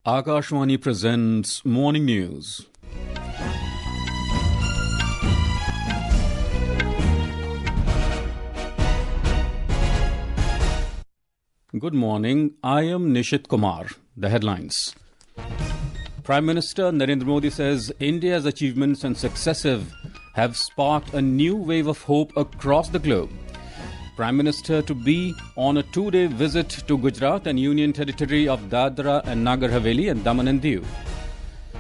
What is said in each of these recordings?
Akashwani presents Morning News. Good morning, I am Nishit Kumar. The headlines. Prime Minister Narendra Modi says India's achievements and successes have sparked a new wave of hope across the globe. Prime Minister to be on a 2-day visit to Gujarat and Union Territory of Dadra and Nagar Haveli and Daman and Diu.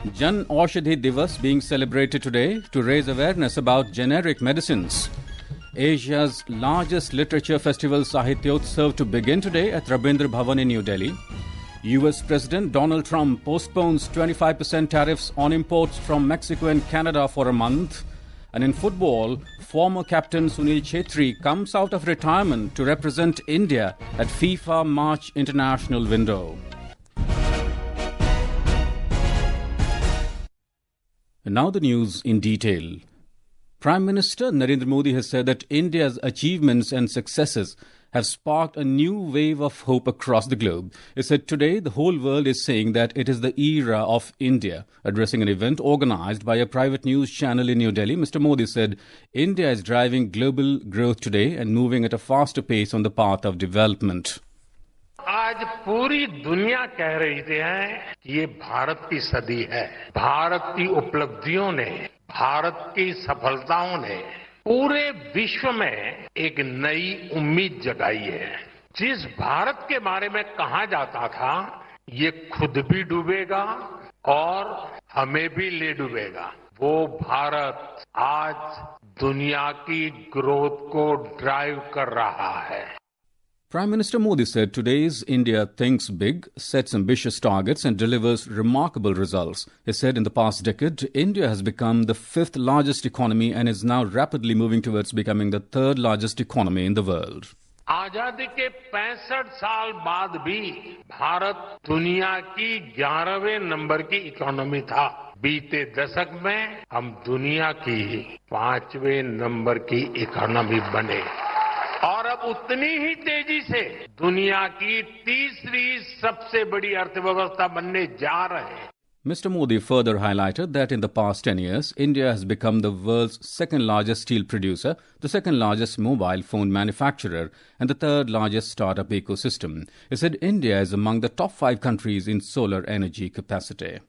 Aushadhi Diwas being celebrated today to raise awareness about generic medicines. Asia's largest literature festival Sahityaotsav to begin today at Rabindra Bhavan in New Delhi. US President Donald Trump postpones 25% tariffs on imports from Mexico and Canada for a month. And in football, former captain Sunil Chhetri comes out of retirement to represent India at FIFA March international window. And now the news in detail. Prime Minister Narendra Modi has said that India's achievements and successes have sparked a new wave of hope across the globe. He said today the whole world is saying that it is the era of India. Addressing an event organized by a private news channel in New Delhi, Mr. Modi said India is driving global growth today and moving at a faster pace on the path of development. आज पूरी दुनिया कह रही है कि ये भारत की सदी है। भारत की उपलब्धियों ने, भारत की सफलताओं ने पूरे विश्व में एक नई उम्मीद जगाई है। जिस भारत के बारे में कहा जाता था ये खुद भी डूबेगा और हमें भी ले डूबेगा, वो भारत आज दुनिया की ग्रोथ को ड्राइव कर रहा है। Prime Minister Modi said today's India thinks big, sets ambitious targets and delivers remarkable results. He said in the past decade, India has become the 5th largest economy and is now rapidly moving towards becoming the 3rd largest economy in the world. आजादी के 65 साल बाद भी भारत दुनिया की 11वें number की economy था। बीते दशक में हम दुनिया की 5वें नंबर की इकोनॉमी बने और अब उतनी ही तेजी से दुनिया की तीसरी सबसे बड़ी अर्थव्यवस्था बनने जा रहे हैं। Mr. Modi further highlighted that in the past 10 years, India has become the world's 2nd largest steel producer, the 2nd largest mobile phone manufacturer, and the 3rd largest startup ecosystem. He said India is among the top 5 countries in solar energy capacity.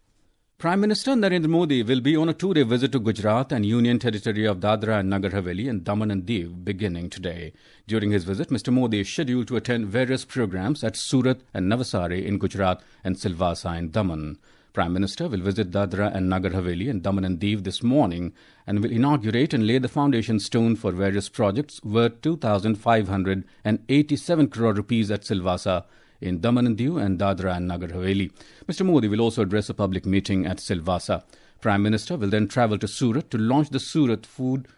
Prime Minister Narendra Modi will be on a 2-day visit to Gujarat and Union Territory of Dadra and Nagar Haveli and Daman and Diu beginning today. During his visit, Mr. Modi is scheduled to attend various programs at Surat and Navsari in Gujarat and Silvassa in Daman. Prime Minister will visit Dadra and Nagar Haveli and Daman and Diu this morning and will inaugurate and lay the foundation stone for various projects worth 2,587 crore rupees at Silvassa in Daman and Diu and Dadra and Nagar Haveli. Mr. Modi will also address a public meeting at Silvassa. Prime Minister will then travel to Surat to launch the Surat Food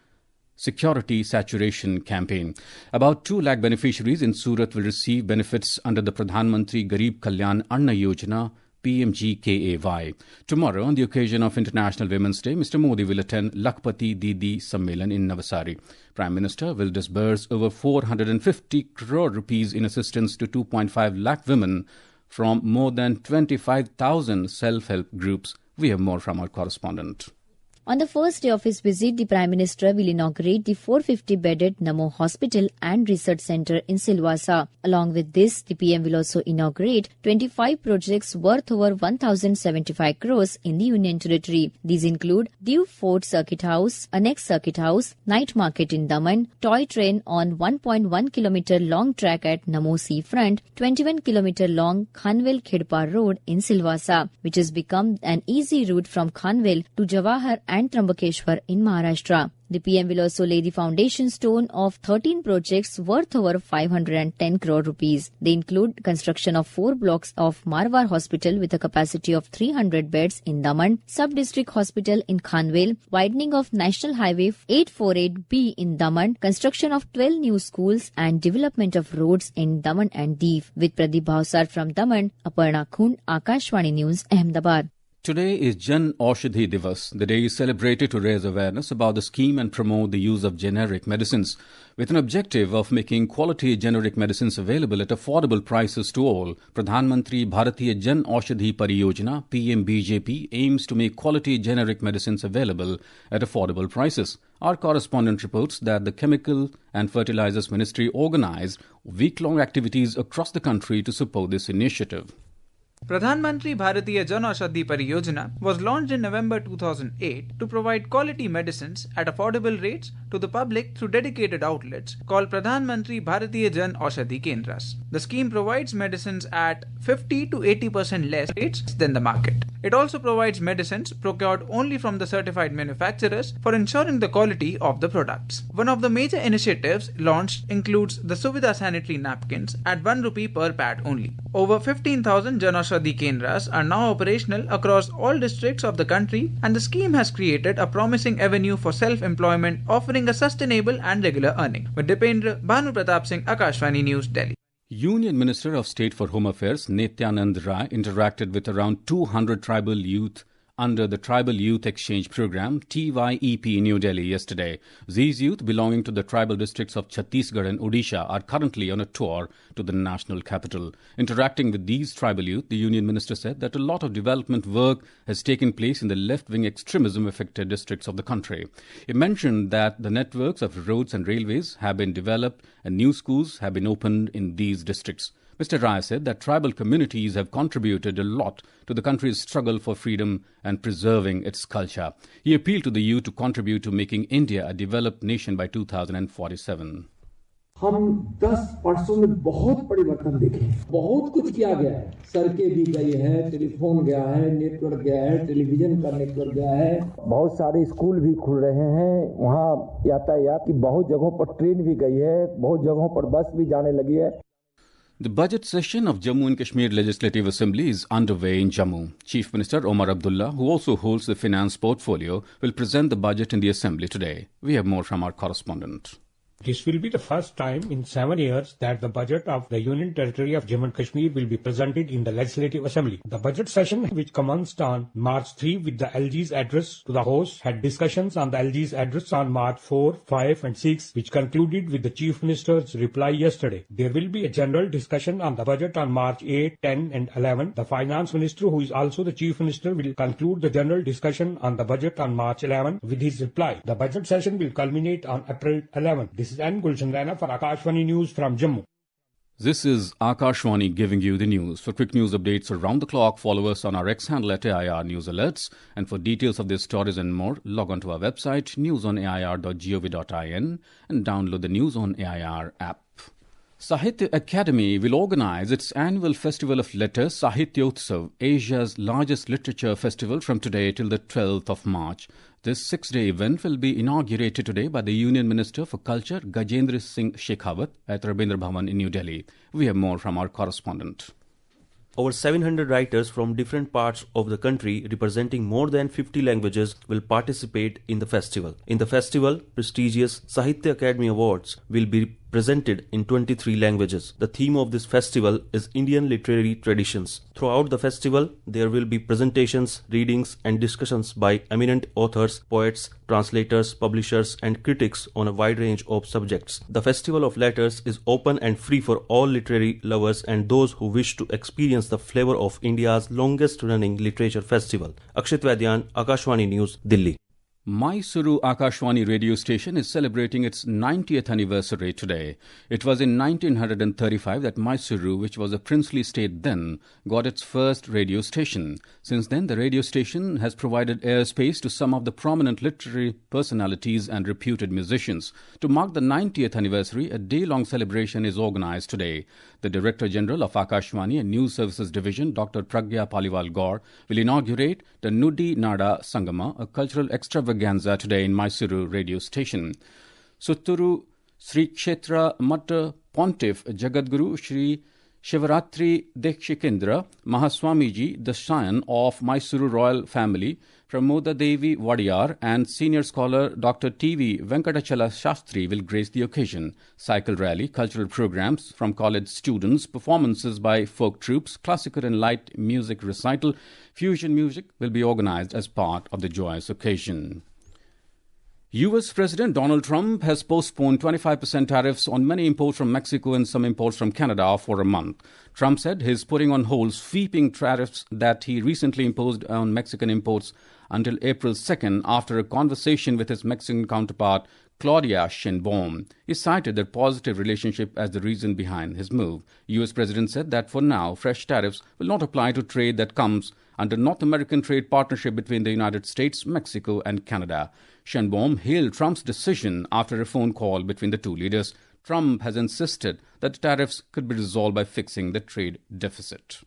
Security Saturation Campaign. About 2 lakh beneficiaries in Surat will receive benefits under the Pradhan Mantri Garib Kalyan Anna Yojana PMGKAY. Tomorrow, on the occasion of International Women's Day, Mr. Modi will attend Lakhpati Didi Sammelan in Navsari. Prime Minister will disburse over 450 crore rupees in assistance to 2.5 lakh women from more than 25,000 self-help groups. We have more from our correspondent. On the first day of his visit, the Prime Minister will inaugurate the 450-bedded Namo Hospital and Research Centre in Silvassa. Along with this, the PM will also inaugurate 25 projects worth over 1,075 crores in the Union Territory. These include Diu Fort Circuit House, Annex Circuit House, Night Market in Daman, toy train on 1.1 kilometre long track at Namo Seafront, 21 kilometre long Khanvel Khedpar Road in Silvassa, which has become an easy route from Khanvel to Jawahar and Trambakeshwar in Maharashtra. The PM will also lay the foundation stone of 13 projects worth over 510 crore rupees. They include construction of 4 blocks of Marwar Hospital with a capacity of 300 beds in Daman, Sub-District Hospital in Khanvel, widening of National Highway 848B in Daman, construction of 12 new schools and development of roads in Daman and Diu. With Pradeep Bhavsar from Daman, Aparna Khund, Akashwani News, Ahmedabad. Today is Aushadhi Diwas. The day is celebrated to raise awareness about the scheme and promote the use of generic medicines. With an objective of making quality generic medicines available at affordable prices to all, Pradhan Mantri Bharatiya Jan Aushadhi Pariyojana (PMBJP) aims to make quality generic medicines available at affordable prices. Our correspondent reports that the Chemical and Fertilizers Ministry organized week-long activities across the country to support this initiative. Pradhan Mantri Bharatiya Jan Aushadhi Pariyojana was launched in November 2008 to provide quality medicines at affordable rates to the public through dedicated outlets called Pradhan Mantri Bharatiya Jan Aushadhi Kendras. The scheme provides medicines at 50 to 80% less rates than the market. It also provides medicines procured only from the certified manufacturers for ensuring the quality of the products. One of the major initiatives launched includes the Suvidha sanitary napkins at 1 rupee per pad only. Over 15,000 Jan Aushadhi Kendras are now operational across all districts of the country, and the scheme has created a promising avenue for self-employment, offering a sustainable and regular earning. With Dipendra, Bhanu Pratap Singh, Akashvani News, Delhi. Union Minister of State for Home Affairs Nityanand Rai interacted with around 200 tribal youth under the Tribal Youth Exchange Program TYEP in New Delhi yesterday. These youth belonging to the tribal districts of Chhattisgarh and Odisha are currently on a tour to the national capital. Interacting with these tribal youth, the Union Minister said that a lot of development work has taken place in the left-wing extremism-affected districts of the country. He mentioned that the networks of roads and railways have been developed and new schools have been opened in these districts. Mr. Rai said that tribal communities have contributed a lot to the country's struggle for freedom and preserving its culture. He appealed to the youth to contribute to making India a developed nation by 2047. हम 10 वर्षों में बहुत परिवर्तन देखे, बहुत कुछ किया गया है। सड़कें भी गई है, टेलीफोन गया है, नेटवर्क गया है, टेलीविजन का नेटवर्क गया है, बहुत सारे स्कूल भी खुल रहे हैं, वहाँ यातायात की बहुत जगहों पर ट्रेन भी गई है, बहुत जगहों पर बस भी जाने लगी है। The budget session of Jammu and Kashmir Legislative Assembly is underway in Jammu. Chief Minister Omar Abdullah, who also holds the finance portfolio, will present the budget in the Assembly today. We have more from our correspondent. This will be the first time in 7 years that the budget of the Union Territory of Jammu and Kashmir will be presented in the Legislative Assembly. The budget session, which commenced on March 3 with the LG's address to the House, had discussions on the LG's address on March 4, 5 and 6, which concluded with the Chief Minister's reply yesterday. There will be a general discussion on the budget on March 8, 10 and 11. The Finance Minister, who is also the Chief Minister, will conclude the general discussion on the budget on March 11 with his reply. The budget session will culminate on April 11. This is N. Gulshan Raina for Akashvani News from Jammu. This is Akashvani giving you the news. For quick news updates around the clock, follow us on our X handle at AIR News Alerts. And for details of these stories and more, log on to our website, newsonair.gov.in, and download the News on AIR app. Sahitya Academy will organize its annual Festival of Letters, Sahityaotsav, Asia's largest literature festival, from today till the 12th of March. This 6-day event will be inaugurated today by the Union Minister for Culture, Gajendra Singh Shekhawat, at Rabindra Bhavan in New Delhi. We have more from our correspondent. Over 700 writers from different parts of the country representing more than 50 languages will participate in the festival. In the festival, prestigious Sahitya Academy Awards will be presented in 23 languages. The theme of this festival is Indian literary traditions. Throughout the festival, there will be presentations, readings and discussions by eminent authors, poets, translators, publishers and critics on a wide range of subjects. The Festival of Letters is open and free for all literary lovers and those who wish to experience the flavor of India's longest running literature festival. Akshit Vaidyan, Akashvani News, Delhi. Mysuru Akashvani radio station is celebrating its 90th anniversary today. It was in 1935 that Mysuru, which was a princely state then, got its first radio station. Since then, the radio station has provided airspace to some of the prominent literary personalities and reputed musicians. To mark the 90th anniversary, a day-long celebration is organized today. The Director General of Akashvani and News Services Division, Dr. Pragya Paliwal Gaur, will inaugurate the Nudi Nada Sangama, a cultural extravaganza, today in Mysuru radio station. Sutturu Sri Kshetra Matta Pontiff Jagadguru Sri Shivaratri Dikshikendra Mahaswamiji, the scion of Mysuru royal family, Pramoda Devi Wadiyar and senior scholar Dr. T.V. Venkatachala Shastri will grace the occasion. Cycle rally, cultural programs from college students, performances by folk troops, classical and light music recital, fusion music will be organized as part of the joyous occasion. US President Donald Trump has postponed 25% tariffs on many imports from Mexico and some imports from Canada for a month. Trump said he's putting on hold sweeping tariffs that he recently imposed on Mexican imports until April 2nd after a conversation with his Mexican counterpart, Claudia Sheinbaum. He cited their positive relationship as the reason behind his move. US President said that for now, fresh tariffs will not apply to trade that comes under North American trade partnership between the United States, Mexico and Canada. Sheinbaum hailed Trump's decision after a phone call between the two leaders. Trump has insisted that the tariffs could be resolved by fixing the trade deficit.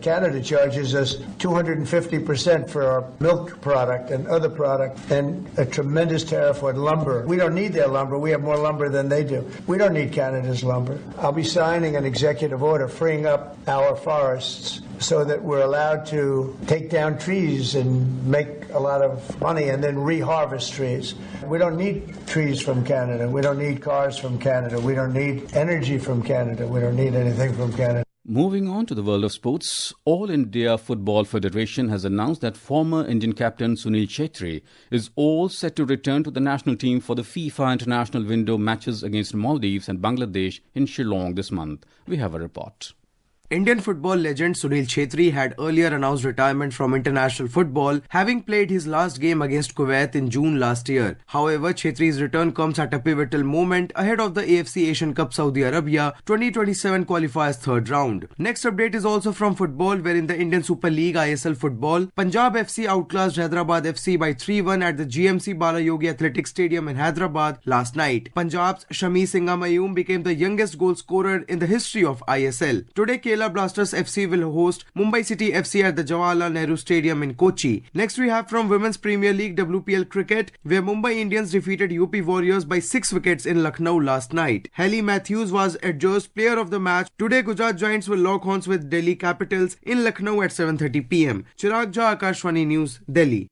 Canada charges us 250% for our milk product and other product, and a tremendous tariff on lumber. We don't need their lumber. We have more lumber than they do. We don't need Canada's lumber. I'll be signing an executive order freeing up our forests so that we're allowed to take down trees and make a lot of money and then reharvest trees. We don't need trees from Canada. We don't need cars from Canada. We don't need energy from Canada. We don't need anything from Canada. Moving on to the world of sports, All India Football Federation has announced that former Indian captain Sunil Chhetri is all set to return to the national team for the FIFA International Window matches against Maldives and Bangladesh in Shillong this month. We have a report. Indian football legend Sunil Chhetri had earlier announced retirement from international football, having played his last game against Kuwait in June last year. However, Chhetri's return comes at a pivotal moment ahead of the AFC Asian Cup Saudi Arabia 2027 qualifiers third round. Next update is also from football, where in the Indian Super League ISL football, Punjab FC outclassed Hyderabad FC by 3-1 at the GMC Balayogi Athletic Stadium in Hyderabad last night. Punjab's Shami Singha Mayum became the youngest goal scorer in the history of ISL. Today, Kerala Blasters FC will host Mumbai City FC at the Jawaharlal Nehru Stadium in Kochi. Next we have from Women's Premier League WPL Cricket, where Mumbai Indians defeated UP Warriors by 6 wickets in Lucknow last night. Hayley Matthews was adjudged player of the match. Today Gujarat Giants will lock horns with Delhi Capitals in Lucknow at 7:30 p.m. Chirag Jha, Akashvani News, Delhi.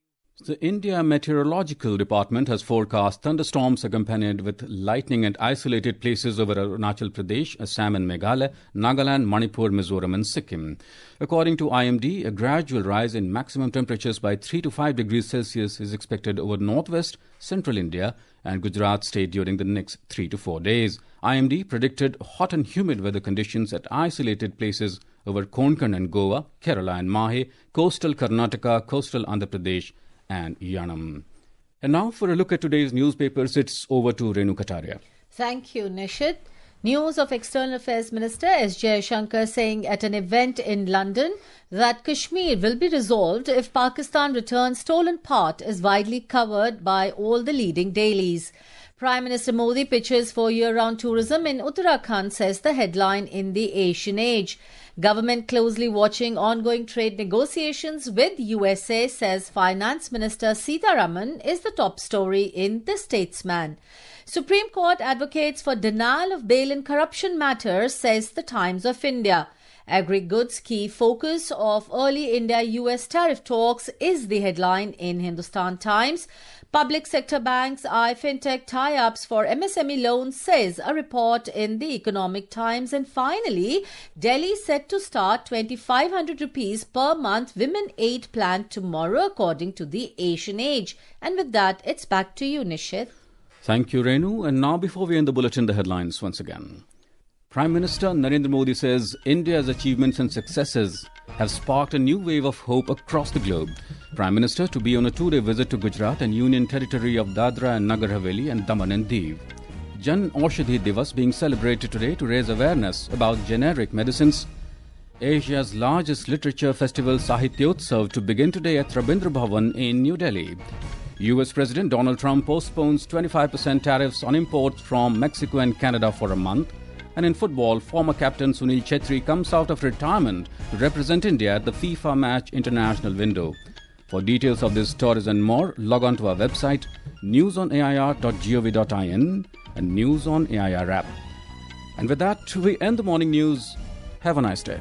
The India Meteorological Department has forecast thunderstorms accompanied with lightning at isolated places over Arunachal Pradesh, Assam and Meghalaya, Nagaland, Manipur, Mizoram and Sikkim. According to IMD, a gradual rise in maximum temperatures by 3 to 5 degrees Celsius is expected over northwest, central India and Gujarat state during the next 3 to 4 days. IMD predicted hot and humid weather conditions at isolated places over Konkan and Goa, Kerala and Mahe, coastal Karnataka, coastal Andhra Pradesh and Yanam. And now for a look at today's newspapers, it's over to Renu Kataria. Thank you, Nishit. News of External Affairs Minister S. Jaishankar saying at an event in London that Kashmir will be resolved if Pakistan returns stolen part is widely covered by all the leading dailies. Prime Minister Modi pitches for year-round tourism in Uttarakhand, says the headline in the Asian Age. Government closely watching ongoing trade negotiations with USA, says Finance Minister Sitharaman, is the top story in The Statesman. Supreme Court advocates for denial of bail in corruption matters, says The Times of India. Agri-goods key focus of early India-US tariff talks is the headline in Hindustan Times. Public sector banks eye fintech tie-ups for MSME loans, says a report in the Economic Times. And finally, Delhi set to start 2,500 rupees per month Women Aid plan tomorrow, according to the Asian Age. And with that, it's back to you, Nishit. Thank you, Renu. And now, before we end the bulletin, the headlines once again. Prime Minister Narendra Modi says India's achievements and successes have sparked a new wave of hope across the globe. Prime Minister to be on a 2-day visit to Gujarat and Union Territory of Dadra and Nagar Haveli and Daman and Div. Jan Aushadhi Diwas being celebrated today to raise awareness about generic medicines. Asia's largest literature festival Sahityaotsav to begin today at Rabindra Bhavan in New Delhi. US President Donald Trump postpones 25% tariffs on imports from Mexico and Canada for a month. And in football, former captain Sunil Chhetri comes out of retirement to represent India at the FIFA March international window. For details of this stories and more, log on to our website, newsonair.gov.in and News on AIR app. And with that, we end the morning news. Have a nice day.